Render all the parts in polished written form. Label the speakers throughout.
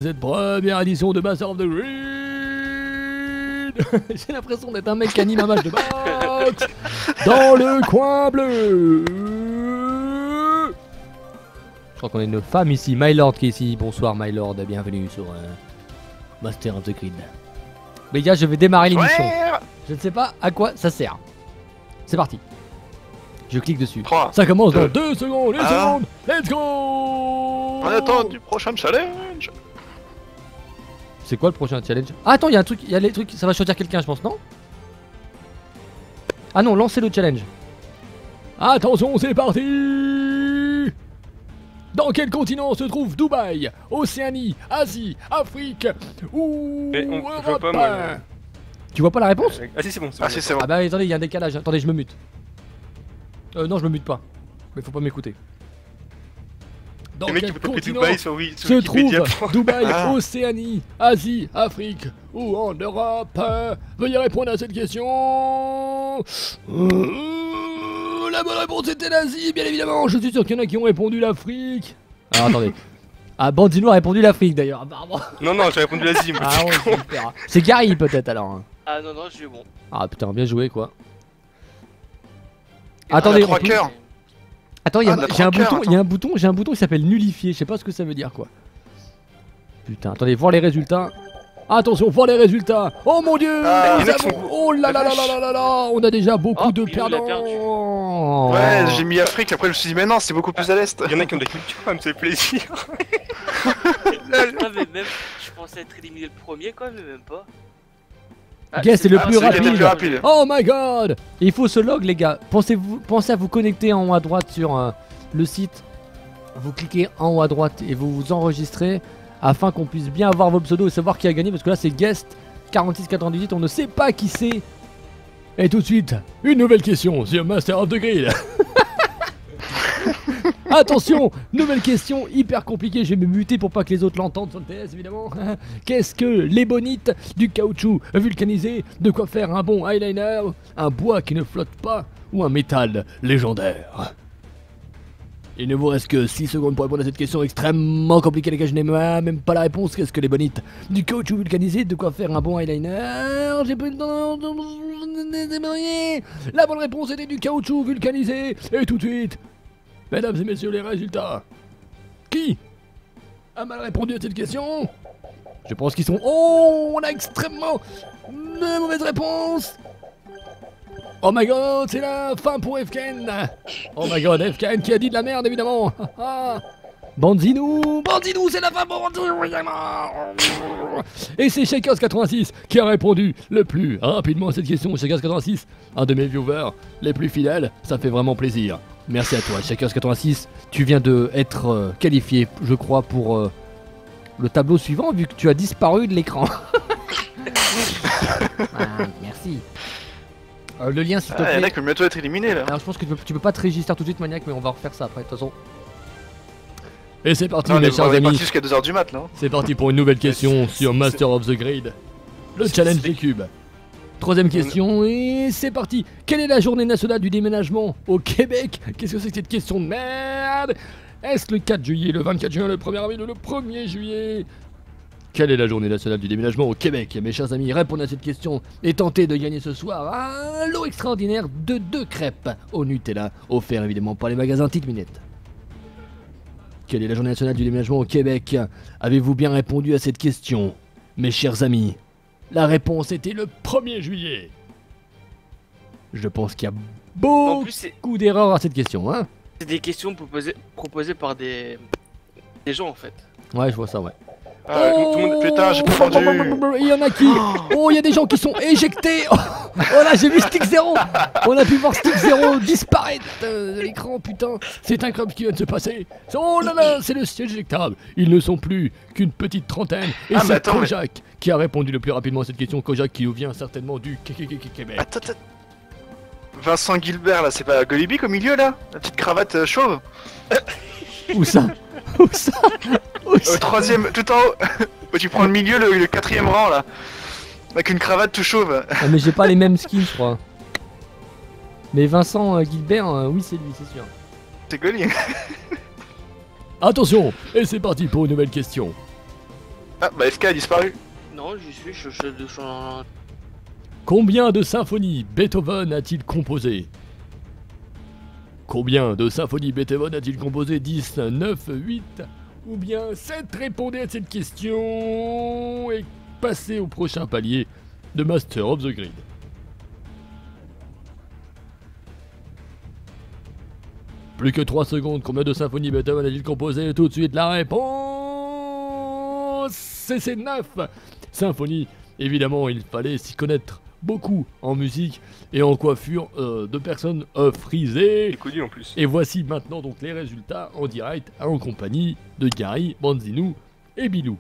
Speaker 1: Cette première édition de Master of the Grid. J'ai l'impression d'être un mec qui anime un match de boxe dans le coin bleu. Je crois qu'on a une femme ici, Mylord qui est ici. Bonsoir Mylord, bienvenue sur Master of the Grid. Les gars, je vais démarrer l'émission. Je ne sais pas à quoi ça sert. C'est parti. Je clique dessus.
Speaker 2: 3,
Speaker 1: ça commence
Speaker 2: 2,
Speaker 1: dans 2 secondes, les secondes. Let's go.
Speaker 2: On attend du prochain challenge.
Speaker 1: C'est quoi le prochain challenge? Ah attends, il y a un truc, il y a les trucs, ça va choisir quelqu'un je pense, non? Ah non, lancez le challenge. Attention, c'est parti. Dans quel continent se trouve Dubaï? Océanie, Asie, Afrique ou Europe?
Speaker 3: pas, moi,
Speaker 1: Tu vois pas la réponse?
Speaker 3: Ah si c'est bon,
Speaker 2: Ah si c'est bon.
Speaker 1: Ah bah attendez, il y a un décalage, attendez, je me mute. Non, je me mute pas. Mais faut pas m'écouter. Dans
Speaker 3: le mec
Speaker 1: quel
Speaker 3: qui peut taper
Speaker 1: continent
Speaker 3: Dubaï sur
Speaker 1: se
Speaker 3: Wikipédia.
Speaker 1: trouve Dubaï,
Speaker 2: Ah.
Speaker 1: Océanie, Asie, Afrique ou en Europe? Veuillez répondre à cette question. La bonne réponse était l'Asie, bien évidemment. Je suis sûr qu'il y en a qui ont répondu l'Afrique. Alors attendez. Ah, Bandino a répondu l'Afrique d'ailleurs, apparemment.
Speaker 3: Non, j'ai répondu l'Asie, moi.
Speaker 1: Ah, ouais, super. C'est Gary peut-être alors. Hein.
Speaker 4: Ah non, je suis bon.
Speaker 1: Ah putain, bien joué quoi.
Speaker 2: On
Speaker 1: Attendez,
Speaker 2: a 3
Speaker 1: on peut-
Speaker 2: cœurs.
Speaker 1: Attends,
Speaker 2: Ah, on a
Speaker 1: j'ai un
Speaker 2: 3 cœurs,
Speaker 1: bouton, il y a un bouton, j'ai un bouton qui s'appelle nullifier, je sais pas ce que ça veut dire quoi. Putain, attendez, voir les résultats. Attention, voir les résultats. Oh mon dieu,
Speaker 2: Ah,
Speaker 1: nous
Speaker 3: les mecs
Speaker 1: avons-
Speaker 3: sont-
Speaker 1: oh là là là là là là là, on a déjà beaucoup
Speaker 4: Oh,
Speaker 1: de
Speaker 4: Pilou, il a
Speaker 1: perdants.
Speaker 2: Ouais, j'ai mis Afrique, après je me suis dit mais non, c'est beaucoup plus à l'est.
Speaker 3: Il y en a qui ont de la culture, ça me fait plaisir.
Speaker 4: Ah, mais même, je pensais être éliminé le premier quoi, mais même pas. Ah,
Speaker 1: Guess, c'est le plus
Speaker 2: c'est le
Speaker 1: rapide.
Speaker 2: plus rapide.
Speaker 1: Oh my god. Il faut ce log les gars. Pensez à vous connecter en haut à droite sur le site. Vous cliquez en haut à droite et vous vous enregistrez afin qu'on puisse bien avoir vos pseudos et savoir qui a gagné parce que là c'est guest 4698, on ne sait pas qui c'est. Et tout de suite, une nouvelle question sur Master of the Grid. Attention, nouvelle question hyper compliquée, je vais me muter pour pas que les autres l'entendent sur le TS évidemment. Qu'est-ce que l'ébonite, du caoutchouc vulcanisé, de quoi faire un bon eyeliner, un bois qui ne flotte pas ou un métal légendaire? Il ne vous reste que 6 secondes pour répondre à cette question extrêmement compliquée, les gars, je n'ai même pas la réponse. Qu'est-ce que l'ébonite, du caoutchouc vulcanisé, de quoi faire un bon eyeliner? J'ai pas le temps de... La bonne réponse était du caoutchouc vulcanisé, et tout de suite... Mesdames et messieurs, les résultats. Qui a mal répondu à cette question? Je pense qu'ils sont... Oh, on a extrêmement de mauvaises réponses. Oh my god, c'est la fin pour Efken. Oh my god, Efken qui a dit de la merde, évidemment. Banzinou, c'est la fin pour Banzinou, évidemment. Et c'est Shakers86 qui a répondu le plus rapidement à cette question. Shakers86, un de mes viewers les plus fidèles, ça fait vraiment plaisir. Merci à toi, Shakers86. Tu viens de être qualifié, je crois, pour le tableau suivant, vu que tu as disparu de l'écran. Merci. Le lien, s'il te
Speaker 2: Ah,
Speaker 1: plaît.
Speaker 2: y'en a qui veulent bientôt être éliminés là.
Speaker 1: Alors, je pense que tu peux pas te register tout de suite, Maniac, mais on va refaire ça après, de toute façon. Et c'est parti,
Speaker 2: Non, on
Speaker 1: mes
Speaker 2: est
Speaker 1: chers
Speaker 2: parti
Speaker 1: amis.
Speaker 2: jusqu'à 2h du mat là.
Speaker 1: C'est parti pour une nouvelle question sur Master of the Grid. Le challenge des cubes. Troisième question et c'est parti. Quelle est la journée nationale du déménagement au Québec? Qu'est-ce que c'est que cette question de merde? Est-ce le 4 juillet, le 24 juin, le 1er avril ou le 1er juillet? Quelle est la journée nationale du déménagement au Québec? Mes chers amis, répondez à cette question et tentez de gagner ce soir un lot extraordinaire de 2 crêpes au Nutella, offert évidemment par les magasins Tite Minette. Quelle est la journée nationale du déménagement au Québec? Avez-vous bien répondu à cette question, mes chers amis? La réponse était le 1er juillet. Je pense qu'il y a
Speaker 4: En plus, c'est
Speaker 1: beaucoup d'erreurs à cette question, hein?
Speaker 4: des questions proposées par des gens en fait.
Speaker 1: Ouais, je vois ça, ouais.
Speaker 2: Ah, tout le monde. Putain, j'ai pas entendu.
Speaker 1: Il y en a qui... Oh, il y a des gens qui sont éjectés. Oh là, j'ai vu Stick 0. On a pu voir Stick 0 disparaître de l'écran, putain. C'est incroyable ce qui vient de se passer. Oh là là, c'est le siège éjectable. Ils ne sont plus qu'une petite trentaine. Et
Speaker 2: Ah, mais
Speaker 1: c'est
Speaker 2: attends, mais-
Speaker 1: Kojak qui a répondu le plus rapidement à cette question. Kojak qui nous vient certainement du Québec.
Speaker 2: Attends. Vincent Gilbert là, c'est pas Golibic au milieu là? La petite cravate chauve?
Speaker 1: Où ça? Où ça? Où
Speaker 2: Au
Speaker 1: ça?
Speaker 2: troisième, tout en haut. Où tu prends le milieu, le 4ème rang là. Avec une cravate tout chauve.
Speaker 1: Ah, mais j'ai pas les mêmes skins, je crois. Mais Vincent Gilbert, oui, c'est lui, c'est sûr.
Speaker 2: C'est Goli.
Speaker 1: Attention, et c'est parti pour une nouvelle question.
Speaker 2: Ah, bah SK a disparu.
Speaker 4: Non, j'y suis, je change.
Speaker 1: Combien de symphonies Beethoven a-t-il composé? Combien de symphonies Beethoven a-t-il composé? 10, 9, 8 ou bien 7? Répondez à cette question et passez au prochain palier de Master of the Grid. Plus que 3 secondes, combien de symphonies Beethoven a-t-il composé? Tout de suite la réponse, c'est 9 symphonies. Évidemment, il fallait s'y connaître beaucoup en musique et en coiffure de personnes frisées.
Speaker 3: Il est connu en plus.
Speaker 1: Et voici maintenant donc les résultats en direct en compagnie de Gary, Banzinou et Bilou.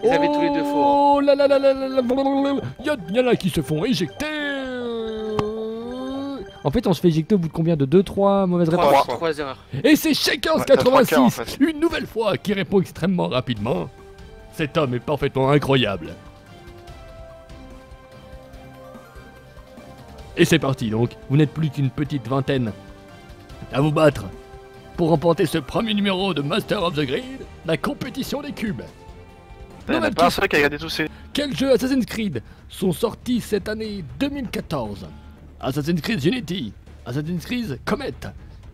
Speaker 4: Ils avaient tous les deux faux.
Speaker 1: Oh là là là là là là, il y en a qui se font éjecter.
Speaker 5: En fait, on se fait éjecter au bout de combien? De 2-3 mauvaises réponses?
Speaker 4: 3 erreurs.
Speaker 1: Et c'est Shakers
Speaker 2: Ouais, t'as trois
Speaker 1: 86,
Speaker 2: quarts, en fait.
Speaker 1: une nouvelle fois, qui répond extrêmement rapidement. Cet homme est parfaitement incroyable. Et c'est parti donc, vous n'êtes plus qu'une petite vingtaine à vous battre pour remporter ce premier numéro de Master of the Grid, la compétition des cubes.
Speaker 2: Il y en a pas un seul qui a regardé tous ces.
Speaker 1: Quels jeux Assassin's Creed sont sortis cette année 2014? Assassin's Creed Unity, Assassin's Creed Comet,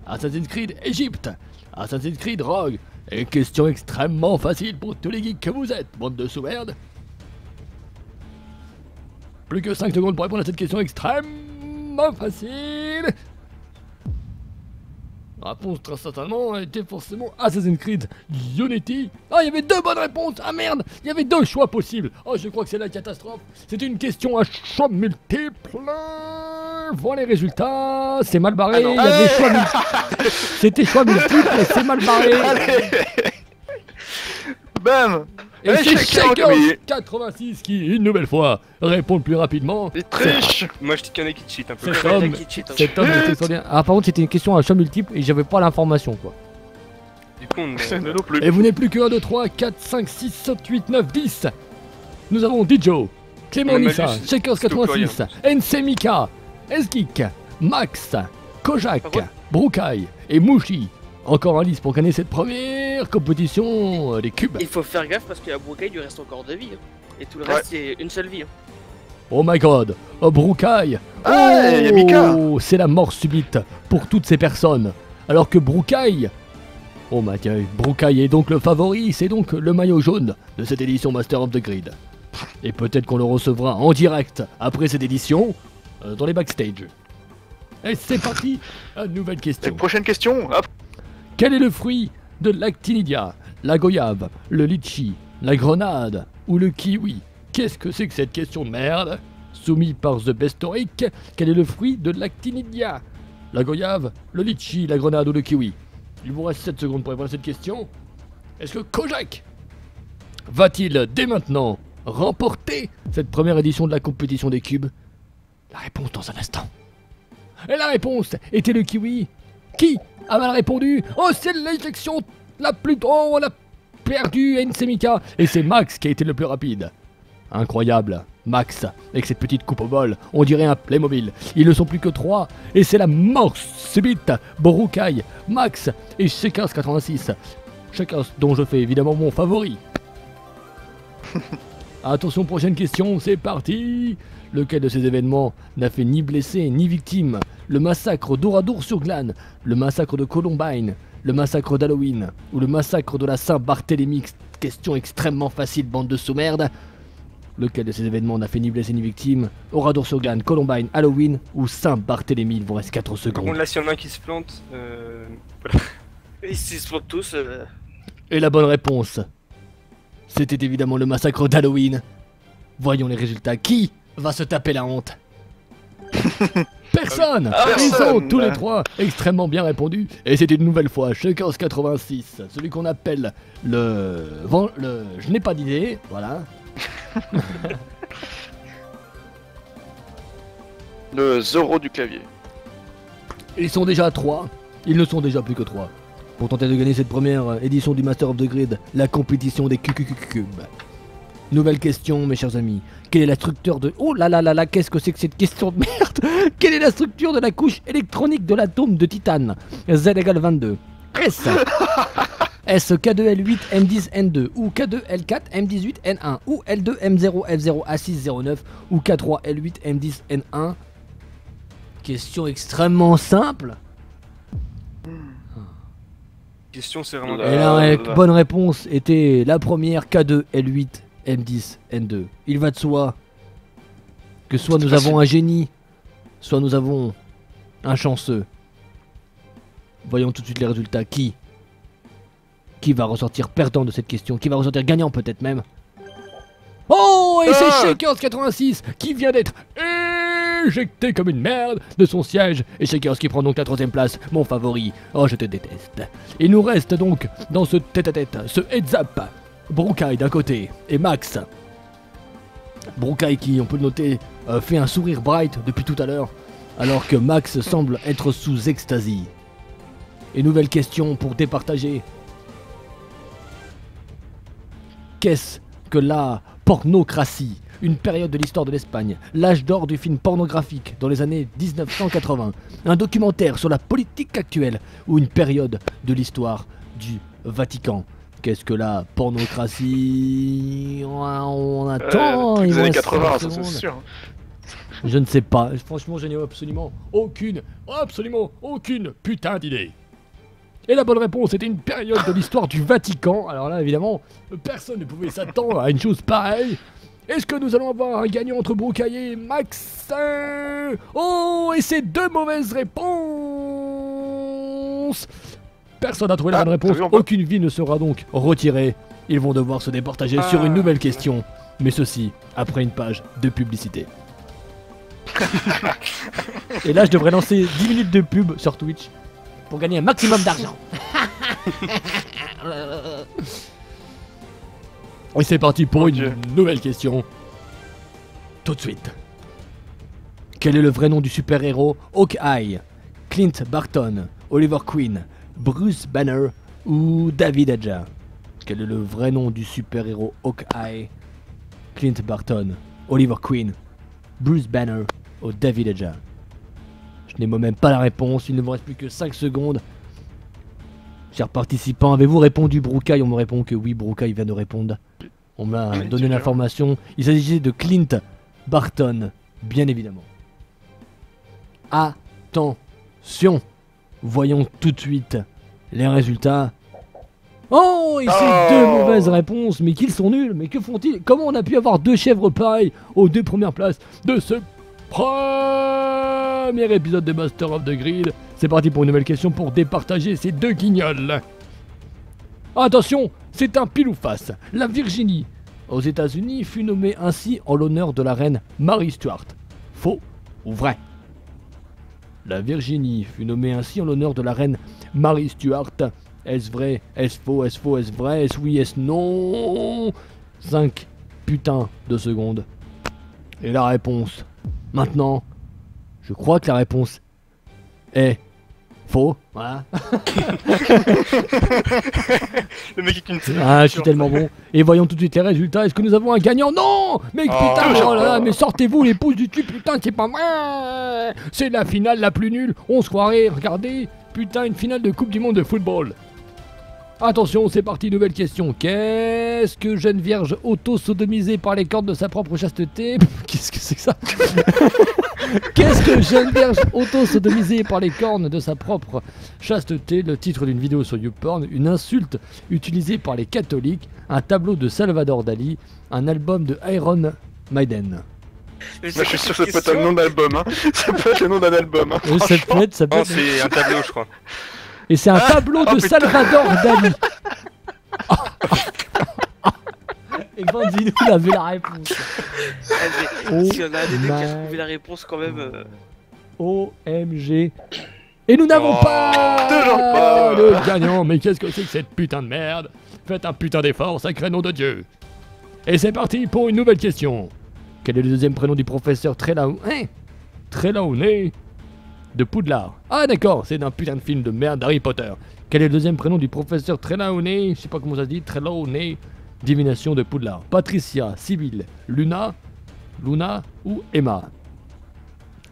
Speaker 1: Assassin's Creed Egypte, Assassin's Creed Rogue. Et question extrêmement facile pour tous les geeks que vous êtes, bande de sous-merde. Plus que 5 secondes pour répondre à cette question extrêmement facile. La réponse très certainement était forcément Assassin's Creed Unity. Ah, il y avait 2 bonnes réponses. Ah merde, il y avait 2 choix possibles. Oh, je crois que c'est la catastrophe. C'était une question à choix multiples. Voilà les résultats. C'est mal barré.
Speaker 2: Ah non.
Speaker 1: Il y avait choix multiples. C'était choix multiples et c'est mal barré.
Speaker 2: Allez. Bam.
Speaker 1: Et
Speaker 2: Allez,
Speaker 1: c'est
Speaker 2: Shaker,
Speaker 1: Shaker 86 qui, une nouvelle fois, répond le plus rapidement.
Speaker 2: Il triche.
Speaker 3: Moi je dis qu'il y en a qui cheat un peu.
Speaker 1: Cet
Speaker 4: Il y en a
Speaker 1: homme,
Speaker 4: qui cheatent, hein.
Speaker 1: cet homme était extraordinaire.
Speaker 5: Ah, par contre, c'était une question à choix multiple et j'avais pas l'information quoi.
Speaker 3: Du coup,
Speaker 2: C'est non plus.
Speaker 1: Et vous n'êtes plus que 1, 2, 3, 4, 5, 6, 7, 8, 9, 10. Nous avons Dijo, Clément
Speaker 3: On a
Speaker 1: Nissa,
Speaker 3: Malus,
Speaker 1: Shakers 86, NC Mika, Esgeek, Max, Kojak,
Speaker 4: Par contre-
Speaker 1: Brukai et Mushi. Encore un liste pour gagner cette première compétition des cubes.
Speaker 4: Il faut faire gaffe parce qu'à Brukai, il lui reste encore 2 vies. hein. Et tout le reste, c'est une seule vie. hein.
Speaker 1: Oh my god, oh Brukai.
Speaker 2: Ah, y a Mika.
Speaker 1: Oh, c'est la mort subite pour toutes ces personnes. Alors que Brukai, oh my god, Brukai est donc le favori, c'est donc le maillot jaune de cette édition Master of the Grid. Et peut-être qu'on le recevra en direct après cette édition dans les backstage. Et c'est parti, une nouvelle
Speaker 2: Et
Speaker 1: question.
Speaker 2: prochaine question. Hop.
Speaker 1: Quel est le fruit de l'actinidia? La goyave, le litchi, la grenade ou le kiwi? Qu'est-ce que c'est que cette question de merde? Soumis par The Bestoric, quel est le fruit de l'actinidia? La goyave, le litchi, la grenade ou le kiwi? Il vous reste 7 secondes pour répondre à cette question. Est-ce que Kojak va-t-il dès maintenant remporter cette première édition de la compétition des cubes? La réponse dans un instant. Et la réponse était le kiwi. Qui a mal répondu? Oh, c'est l'éjection la plus... Oh, on a perdu Ensemika. Et c'est Max qui a été le plus rapide. Incroyable. Max, avec cette petite coupe au bol, on dirait un Playmobil. Ils ne sont plus que 3, et c'est la mort subite. Brukai, Max et Shakers 86. Shakers dont je fais évidemment mon favori. Attention, prochaine question, c'est parti. Lequel de ces événements n'a fait ni blessé ni victime? Le massacre d'Oradour-sur-Glane, le massacre de Columbine, le massacre d'Halloween ou le massacre de la Saint-Barthélemy? Question extrêmement facile, bande de sous-merde. Lequel de ces événements n'a fait ni blessé ni victime? Oradour-sur-Glane, Columbine, Halloween ou Saint-Barthélemy? Il vous reste 4
Speaker 3: Par
Speaker 1: secondes.
Speaker 3: contre, là, s'il y en a un qui se plante,
Speaker 4: Ils se font tous.
Speaker 1: Et la bonne réponse, c'était évidemment le massacre d'Halloween. Voyons les résultats. Qui va se taper la honte? Personne. Ils sont
Speaker 2: Personne.
Speaker 1: tous les 3 extrêmement bien répondus. Et c'était une nouvelle fois Shakers 86, celui qu'on appelle le... Je n'ai pas d'idée, voilà.
Speaker 2: Le Zoro du clavier.
Speaker 1: Ils sont déjà 3. Ils ne sont déjà plus que 3. Pour tenter de gagner cette première édition du Master of the Grid, la compétition des cubes. Nouvelle question, mes chers amis. Quelle est la structure de... Oh là là là là, qu'est-ce que c'est que cette question de merde? Quelle est la structure de la couche électronique de l'atome de titane? Z égale 22. S
Speaker 5: Est-ce K2L8 M10 N2 ou K2L4 M18 N1 ou L2 M0 F0 A6 09 ou K3 L8 M10 N1? Question extrêmement simple.
Speaker 3: Question, c'est vraiment.
Speaker 5: Et la bonne réponse était la première K2 L8 M10 N2. Il va de soi que soit nous avons un génie, soit nous avons un chanceux. Voyons tout de suite les résultats. Qui va ressortir perdant de cette question? Qui va ressortir gagnant peut-être même? Oh, et c'est Shakers86 qui vient d'être éjecté comme une merde de son siège. Et Shakers qui prend donc la 3ème place, mon favori. Oh, je te déteste. Il nous reste donc dans ce tête-à-tête, ce heads-up, Broucaille d'un côté et Max. Broucaille qui, on peut le noter, fait un sourire bright depuis tout à l'heure, alors que Max semble être sous extasie. Et nouvelle question pour départager. Qu'est-ce que la pornocratie? Une période de l'histoire de l'Espagne, l'âge d'or du film pornographique dans les années 1980, un documentaire sur la politique actuelle ou une période de l'histoire du Vatican. Qu'est-ce que la pornocratie? On attend, il
Speaker 2: les
Speaker 5: me
Speaker 2: années
Speaker 5: reste
Speaker 2: 80,
Speaker 5: 30
Speaker 2: ça c'est
Speaker 5: secondes.
Speaker 2: sûr.
Speaker 1: Je ne sais pas. Franchement, je n'ai absolument aucune putain d'idée. Et la bonne réponse était une période de l'histoire du Vatican. Alors là, évidemment, personne ne pouvait s'attendre à une chose pareille. Est-ce que nous allons avoir un gagnant entre Broucaille et Max? Oh, et c'est 2 mauvaises réponses. Personne n'a trouvé la bonne réponse.
Speaker 2: t'as vu, on peut-
Speaker 1: Aucune vie ne sera donc retirée. Ils vont devoir se départager sur une nouvelle question. Mais ceci après une page de publicité. Et là, je devrais lancer 10 minutes de pub sur Twitch pour gagner un maximum d'argent. Et c'est parti pour une
Speaker 2: Dieu.
Speaker 1: nouvelle question. Tout de suite. Quel est le vrai nom du super-héros Hawkeye? Clint Barton, Oliver Queen, Bruce Banner ou David Aja? Quel est le vrai nom du super-héros Hawkeye? Clint Barton, Oliver Queen, Bruce Banner ou David Aja? Je n'ai moi-même pas la réponse, il ne vous reste plus que 5 secondes. Chers participants, avez-vous répondu Broucaille? On me répond que oui, Broucaille vient de répondre. On m'a
Speaker 2: Oui,
Speaker 1: donné
Speaker 2: c'est bien.
Speaker 1: l'information. Il s'agissait de Clint Barton, bien évidemment. Attention, voyons tout de suite les résultats. Oh, et c'est
Speaker 2: Oh.
Speaker 1: 2 mauvaises réponses, mais qu'ils sont nuls, mais que font-ils? Comment on a pu avoir 2 chèvres pareilles aux 2 premières places de ce premier épisode de Master of the Grid? C'est parti pour une nouvelle question pour départager ces 2 guignols. Attention, c'est un pile ou face. La Virginie, aux États-Unis, fut nommée ainsi en l'honneur de la reine Mary Stuart. Faux ou vrai? La Virginie fut nommée ainsi en l'honneur de la reine Mary Stuart. Est-ce vrai? Est-ce faux? Est-ce faux? Est-ce vrai? Est-ce oui? Est-ce non? 5 putains de secondes. Et la réponse. Maintenant, je crois que la réponse est faux. Voilà.
Speaker 3: Le mec est une.
Speaker 1: Ah, je suis tellement bon. Et voyons tout de suite les résultats. Est-ce que nous avons un gagnant? Non! Mais putain,
Speaker 2: toujours
Speaker 1: oh là là,
Speaker 2: pas.
Speaker 1: mais sortez-vous les pouces du dessus, putain, c'est pas vrai! C'est la finale la plus nulle. On se croirait, regardez, putain, une finale de Coupe du Monde de football. Attention, c'est parti, nouvelle question. Qu'est-ce que jeune vierge auto-sodomisée par les cordes de sa propre chasteté? Qu'est-ce que c'est que ça? Qu'est-ce que jeune vierge auto-sodomisée par les cornes de sa propre chasteté? Le titre d'une vidéo sur YouPorn, une insulte utilisée par les catholiques, un tableau de Salvador Dali, un album de Iron Maiden.
Speaker 4: Mais
Speaker 2: Moi, je suis sûr que ça peut être un nom d'album, hein. Ça peut être le nom d'un album, hein.
Speaker 1: Et ça peut être, ça peut
Speaker 3: Non,
Speaker 1: être-
Speaker 3: c'est un tableau, je crois.
Speaker 1: Et c'est un tableau de
Speaker 2: putain.
Speaker 1: Salvador Dali. Et Bandino, il avait la réponse. Oh
Speaker 4: Si on a un des deux qui a
Speaker 1: my-
Speaker 4: trouvé la réponse quand même.
Speaker 1: OMG. Et nous n'avons
Speaker 3: Oh,
Speaker 1: pas
Speaker 2: toujours pas.
Speaker 1: de gagnant. Mais qu'est-ce que c'est que cette putain de merde? Faites un putain d'effort, sacré nom de Dieu. Et c'est parti pour une nouvelle question. Quel est le deuxième prénom du professeur Trelawney de Poudlard? Ah d'accord, c'est d'un putain de film de merde d'Harry Potter. Quel est le deuxième prénom du professeur Trelawney? Je sais pas comment ça se dit. Trelawney, divination de Poudlard. Patricia, Sibylle, Luna ou Emma?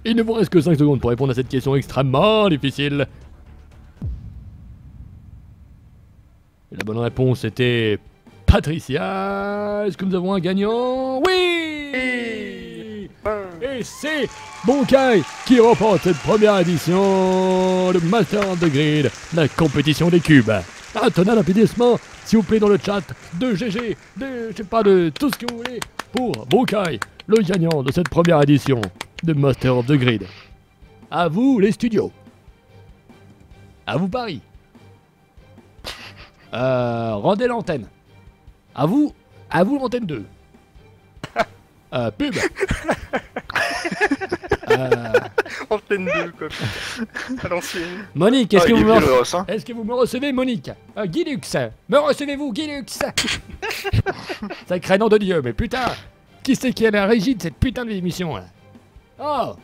Speaker 1: Il ne vous reste que 5 secondes pour répondre à cette question extrêmement difficile. Et la bonne réponse était Patricia. Est-ce que nous avons un gagnant? Oui. Et c'est Bonkai qui remporte cette première édition de Master of the Grid, la compétition des cubes. Un tonal d'applaudissements, s'il vous plaît, dans le chat, de GG, de, je sais pas, de tout ce que vous voulez, pour Bonkai, le gagnant de cette première édition de Master of the Grid. À vous, les studios. À vous, Paris. Rendez l'antenne. À vous l'antenne 2. Pub.
Speaker 3: Antenne 2, quoi. À l'ancienne.
Speaker 1: Monique,
Speaker 2: Ah,
Speaker 1: est-ce que,
Speaker 2: il est
Speaker 1: vous me
Speaker 2: vieux, le Ross, hein.
Speaker 1: est-ce que vous me recevez, Monique? Guilux, me recevez-vous, Guilux? Sacré nom de Dieu, mais putain, qui c'est qui est à la régie de cette putain d'émission, là? Oh,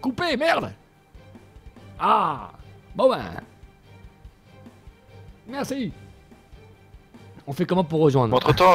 Speaker 1: coupé, merde. Ah, bon ben, merci. On fait comment pour rejoindre?
Speaker 2: Entre temps,